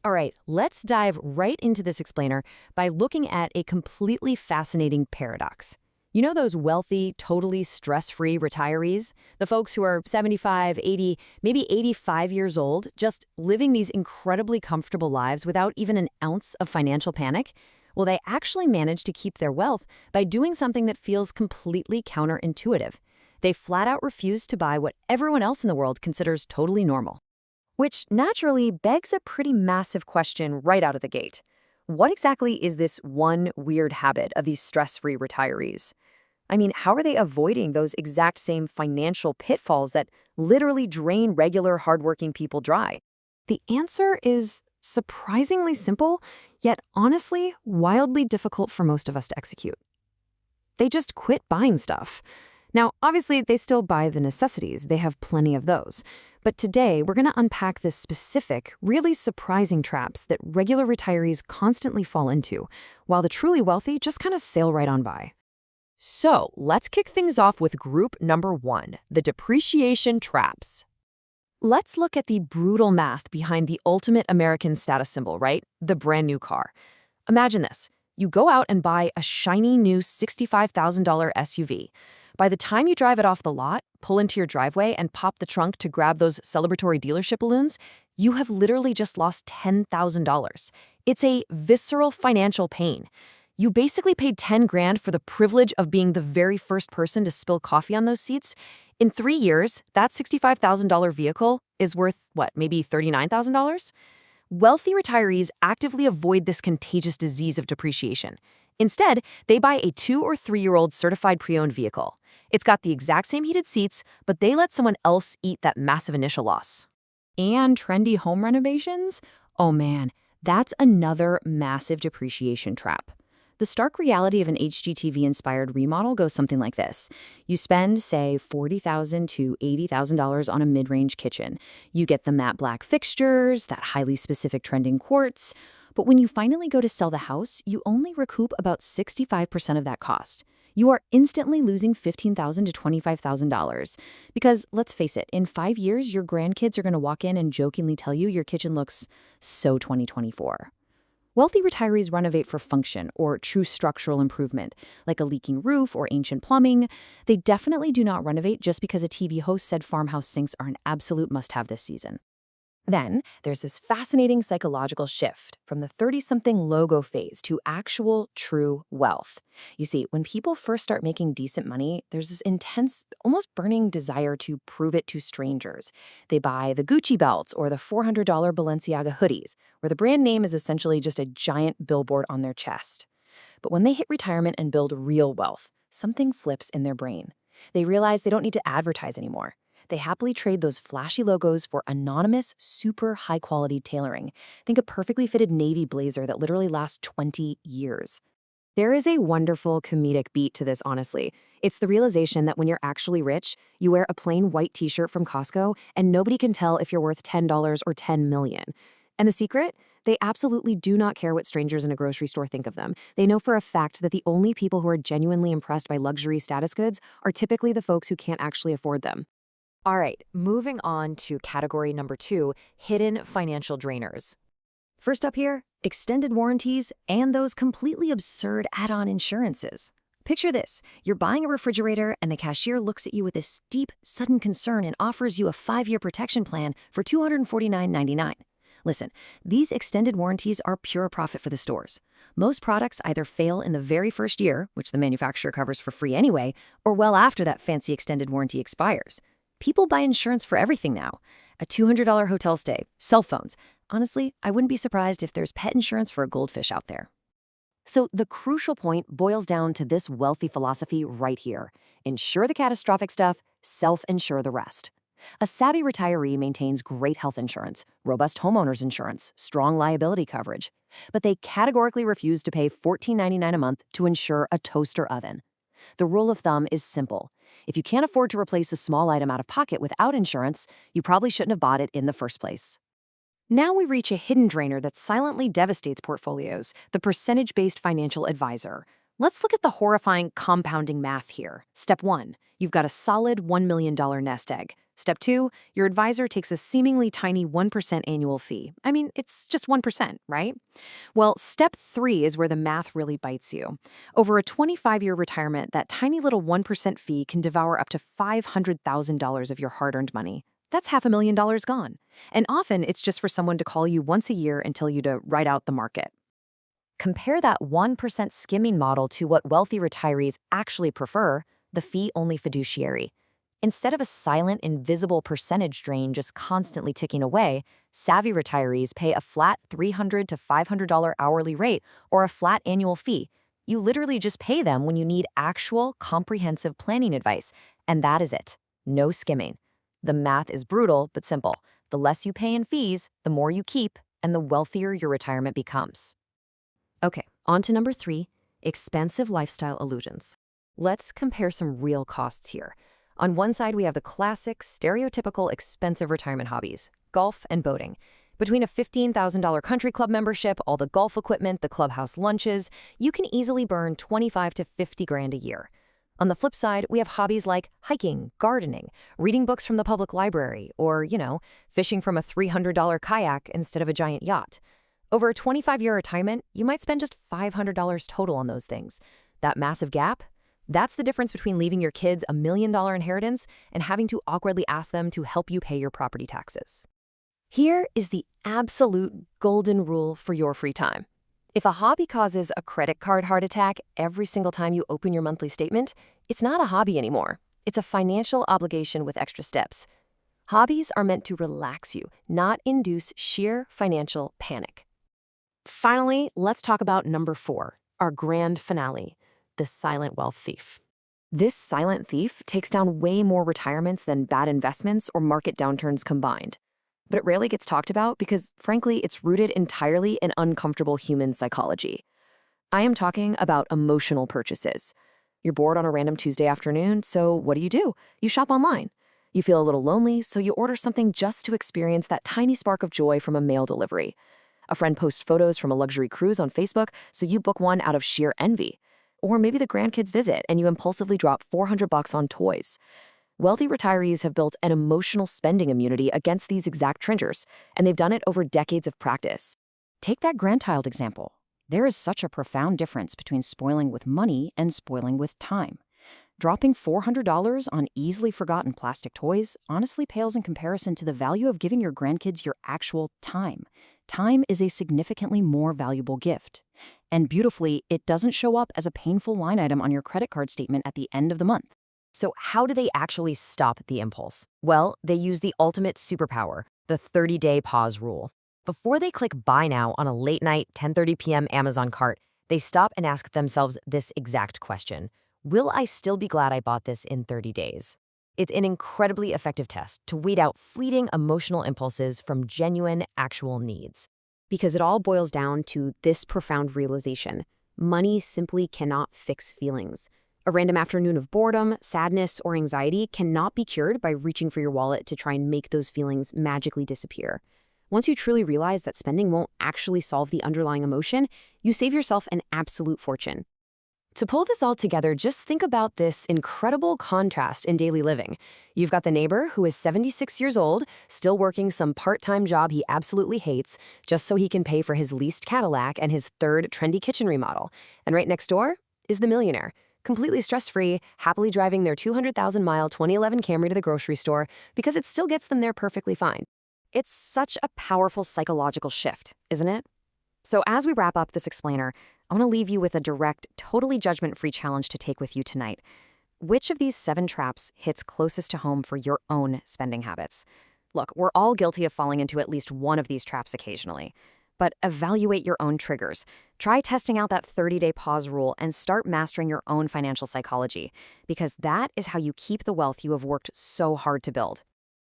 All right, let's dive right into this explainer by looking at a completely fascinating paradox. You know those wealthy, totally stress-free retirees? The folks who are 75, 80, maybe 85 years old, just living these incredibly comfortable lives without even an ounce of financial panic? Well, they actually manage to keep their wealth by doing something that feels completely counterintuitive. They flat out refuse to buy what everyone else in the world considers totally normal. Which naturally begs a pretty massive question right out of the gate. What exactly is this one weird habit of these stress-free retirees? I mean, how are they avoiding those exact same financial pitfalls that literally drain regular hardworking people dry? The answer is surprisingly simple, yet honestly wildly difficult for most of us to execute. They just quit buying stuff. Now, obviously, they still buy the necessities. They have plenty of those. But today, we're going to unpack the specific, really surprising traps that regular retirees constantly fall into, while the truly wealthy just kind of sail right on by. So, let's kick things off with group number 1, the depreciation traps. Let's look at the brutal math behind the ultimate American status symbol, right? The brand new car. Imagine this. You go out and buy a shiny new $65,000 SUV. By the time you drive it off the lot, pull into your driveway, and pop the trunk to grab those celebratory dealership balloons, you have literally just lost $10,000. It's a visceral financial pain. You basically paid 10 grand for the privilege of being the very first person to spill coffee on those seats. In 3 years, that $65,000 vehicle is worth, what, maybe $39,000? Wealthy retirees actively avoid this contagious disease of depreciation. Instead, they buy a 2- or 3-year-old certified pre-owned vehicle. It's got the exact same heated seats, but they let someone else eat that massive initial loss. And trendy home renovations? Oh man, that's another massive depreciation trap. The stark reality of an HGTV-inspired remodel goes something like this. You spend, say, $40,000 to $80,000 on a mid-range kitchen. You get the matte black fixtures, that highly specific trending quartz. But when you finally go to sell the house, you only recoup about 65% of that cost. You are instantly losing $15,000 to $25,000. Because, let's face it, in 5 years, your grandkids are going to walk in and jokingly tell you your kitchen looks so 2024. Wealthy retirees renovate for function or true structural improvement, like a leaking roof or ancient plumbing. They definitely do not renovate just because a TV host said farmhouse sinks are an absolute must-have this season. Then, there's this fascinating psychological shift from the 30-something logo phase to actual, true wealth. You see, when people first start making decent money, there's this intense, almost burning desire to prove it to strangers. They buy the Gucci belts or the $400 Balenciaga hoodies, where the brand name is essentially just a giant billboard on their chest. But when they hit retirement and build real wealth, something flips in their brain. They realize they don't need to advertise anymore. They happily trade those flashy logos for anonymous, super high-quality tailoring. Think a perfectly fitted navy blazer that literally lasts 20 years. There is a wonderful comedic beat to this, honestly. It's the realization that when you're actually rich, you wear a plain white t-shirt from Costco, and nobody can tell if you're worth $10 or $10 million. And the secret? They absolutely do not care what strangers in a grocery store think of them. They know for a fact that the only people who are genuinely impressed by luxury status goods are typically the folks who can't actually afford them. All right, moving on to category number 2, hidden financial drainers. First up here, extended warranties and those completely absurd add-on insurances. Picture this. You're buying a refrigerator and the cashier looks at you with this deep, sudden concern and offers you a 5-year protection plan for $249.99. Listen, these extended warranties are pure profit for the stores. Most products either fail in the very first year, which the manufacturer covers for free anyway, or well after that fancy extended warranty expires. People buy insurance for everything now. A $200 hotel stay, cell phones. Honestly, I wouldn't be surprised if there's pet insurance for a goldfish out there. So the crucial point boils down to this wealthy philosophy right here. Insure the catastrophic stuff, self-insure the rest. A savvy retiree maintains great health insurance, robust homeowners insurance, strong liability coverage. But they categorically refuse to pay $14.99 a month to insure a toaster oven. The rule of thumb is simple. If you can't afford to replace a small item out of pocket without insurance, you probably shouldn't have bought it in the first place. Now we reach a hidden drainer that silently devastates portfolios, the percentage-based financial advisor. Let's look at the horrifying compounding math here. Step 1, you've got a solid $1 million nest egg. Step 2, your advisor takes a seemingly tiny 1% annual fee. I mean, it's just 1%, right? Well, step 3 is where the math really bites you. Over a 25-year retirement, that tiny little 1% fee can devour up to $500,000 of your hard-earned money. That's $500,000 gone. And often, it's just for someone to call you once a year and tell you to write out the market. Compare that 1% skimming model to what wealthy retirees actually prefer, the fee-only fiduciary. Instead of a silent, invisible percentage drain just constantly ticking away, savvy retirees pay a flat $300 to $500 hourly rate or a flat annual fee. You literally just pay them when you need actual, comprehensive planning advice, and that is it. No skimming. The math is brutal but simple. The less you pay in fees, the more you keep, and the wealthier your retirement becomes. Okay, on to number 3, expensive lifestyle illusions. Let's compare some real costs here. On one side, we have the classic, stereotypical expensive retirement hobbies, golf and boating. Between a $15,000 country club membership, all the golf equipment, the clubhouse lunches, you can easily burn 25 to 50 grand a year. On the flip side, we have hobbies like hiking, gardening, reading books from the public library, or, fishing from a $300 kayak instead of a giant yacht. Over a 25-year retirement, you might spend just $500 total on those things. That massive gap? That's the difference between leaving your kids $1 million inheritance and having to awkwardly ask them to help you pay your property taxes. Here is the absolute golden rule for your free time. If a hobby causes a credit card heart attack every single time you open your monthly statement, it's not a hobby anymore. It's a financial obligation with extra steps. Hobbies are meant to relax you, not induce sheer financial panic. Finally, let's talk about number 4, our grand finale, the silent wealth thief. This silent thief takes down way more retirements than bad investments or market downturns combined. But it rarely gets talked about because, frankly, it's rooted entirely in uncomfortable human psychology. I am talking about emotional purchases. You're bored on a random Tuesday afternoon, so what do? You shop online. You feel a little lonely, so you order something just to experience that tiny spark of joy from a mail delivery. A friend posts photos from a luxury cruise on Facebook, so you book one out of sheer envy. Or maybe the grandkids visit and you impulsively drop $400 on toys. Wealthy retirees have built an emotional spending immunity against these exact triggers, and they've done it over decades of practice. Take that grandchild example. There is such a profound difference between spoiling with money and spoiling with time. Dropping $400 on easily forgotten plastic toys honestly pales in comparison to the value of giving your grandkids your actual time. Time is a significantly more valuable gift. And beautifully, it doesn't show up as a painful line item on your credit card statement at the end of the month. So how do they actually stop the impulse? Well, they use the ultimate superpower, the 30-day pause rule. Before they click buy now on a late-night 10:30 p.m. Amazon cart, they stop and ask themselves this exact question: will I still be glad I bought this in 30 days? It's an incredibly effective test to weed out fleeting emotional impulses from genuine, actual needs. Because it all boils down to this profound realization: money simply cannot fix feelings. A random afternoon of boredom, sadness, or anxiety cannot be cured by reaching for your wallet to try and make those feelings magically disappear. Once you truly realize that spending won't actually solve the underlying emotion, you save yourself an absolute fortune. To pull this all together, just think about this incredible contrast in daily living. You've got the neighbor who is 76 years old, still working some part-time job he absolutely hates, just so he can pay for his leased Cadillac and his third trendy kitchen remodel. And right next door is the millionaire, completely stress-free, happily driving their 200,000-mile 2011 Camry to the grocery store because it still gets them there perfectly fine. It's such a powerful psychological shift, isn't it? So as we wrap up this explainer, I want to leave you with a direct, totally judgment-free challenge to take with you tonight. Which of these 7 traps hits closest to home for your own spending habits? Look, we're all guilty of falling into at least one of these traps occasionally. But evaluate your own triggers. Try testing out that 30-day pause rule and start mastering your own financial psychology, because that is how you keep the wealth you have worked so hard to build.